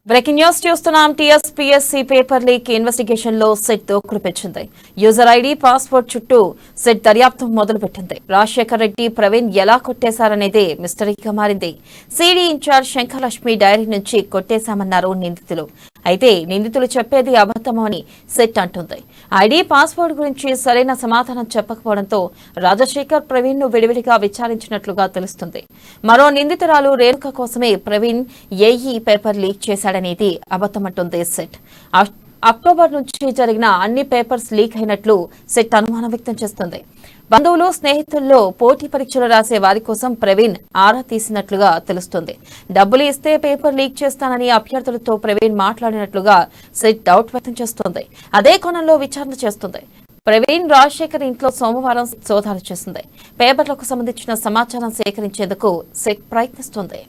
Breaking news చూస్తున్నాం. TSPSC paper leak investigation లో set దూకుడు పెంచింది. యూజర్ ఐడి పాస్వర్డ్ చుట్టూ సెట్ దర్యాప్తు మొదలుపెట్టింది. రాజశేఖర్ రెడ్డి, ప్రవీణ్ ఎలా కొట్టేశారనేదే మిస్టరీగా మారింది. సిడి ఇన్ఛార్జ్ శంకరలక్ష్మి డైరీ నుంచి కొట్టేశామన్నారు నిందితులు. అయితే నిందితులు చెప్పేది అబద్దమని సెట్ అంటుంది. ఐడి పాస్వర్డ్ గురించి సరైన సమాధానం చెప్పకపోవడంతో రాజశేఖర్, ప్రవీణ్ ను విడివిడిగా విచారించినట్లుగా తెలుస్తుంది. మరో నిందితురాలు రేణుక కోసమే ప్రవీణ్ ఏఈ పేపర్ లీక్ చేశాడనేది అబద్దమంటుంది సెట్. అక్టోబర్ నుంచి జరిగిన అన్ని పేపర్స్ లీక్ అయినట్లు సెట్ అనుమానం వ్యక్తం చేస్తుంది. బంధువులు, స్నేహితుల్లో పోటీ పరీక్షలు రాసే వారి కోసం ప్రవీణ్ ఆరా తీసినట్లుగా తెలుస్తుంది. డబ్బులు ఇస్తే పేపర్ లీక్ చేస్తానని అభ్యర్థులతో ప్రవీణ్ మాట్లాడినట్లుగా సెట్ డౌట్ వ్యక్తం చేస్తోంది. అదే కోణంలో విచారణ చేస్తుంది. ప్రవీణ్ రాజశేఖర్ ఇంట్లో సోమవారం సోదాలు చేసింది. పేపర్లకు సంబంధించిన సమాచారం సేకరించేందుకు సెట్ ప్రయత్నిస్తోంది.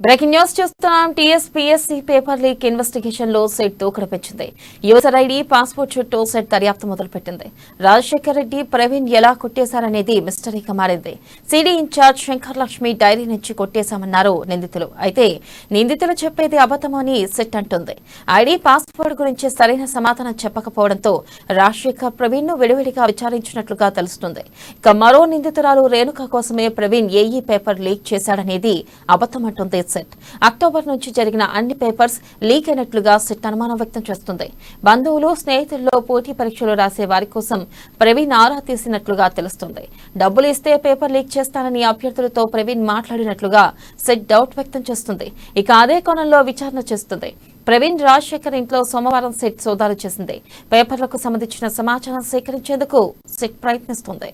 బ్రేకింగ్ న్యూస్ చూస్తున్నాం. టీఎస్పీఎస్సీ పేపర్ లీక్ ఇన్వెస్టిగేషన్ లో సెట్ దూకుడు పెంచింది. యూజర్ ఐడి, పాస్పోర్ట్ చుట్టూ సెట్ దర్యాప్తు మొదలుపెట్టింది. రాజశేఖర్ రెడ్డి, ప్రవీణ్ ఎలా కొట్టేశారనేది మిస్టరీగా మారింది. సిడి ఇన్ఛార్జ్ శంకరలక్ష్మి డైరీ నుంచి కొట్టేశామన్నారు నిందితులు. అయితే నిందితులు చెప్పేది అబద్దమని సెట్ అంటుంది. ఐడి, పాస్పోర్ట్ గురించి సరైన సమాధానం చెప్పకపోవడంతో రాజశేఖర్, ప్రవీణ్ ను విడివిడిగా విచారించినట్లుగా తెలుస్తుంది. ఇక మరో నిందితురాలు రేణుక కోసమే ప్రవీణ్ ఏఈ పేపర్ లీక్ చేశాడనేది అబద్దమంటుంది సెట్. అక్టోబర్ నుంచి జరిగిన అన్ని పేపర్స్ లీక్ అయినట్లుగా సెట్ అనుమానం వ్యక్తం చేస్తుంది. బంధువులు, స్నేహితుల్లో పోటీ పరీక్షలు రాసే వారి కోసం ప్రవీణ్ ఆరా తీసినట్లుగా తెలుస్తుంది. డబ్బులు ఇస్తే పేపర్ లీక్ చేస్తానని అభ్యర్థులతో ప్రవీణ్ మాట్లాడినట్లుగా సెట్ డౌట్ వ్యక్తం చేస్తుంది. ఇక అదే కోణంలో విచారణ చేస్తుంది. ప్రవీణ్ రాజశేఖర్ ఇంట్లో సోమవారం సెట్ సోదాలు చేసింది. పేపర్లకు సంబంధించిన సమాచారం సేకరించేందుకు సెట్ ప్రయత్నిస్తుంది.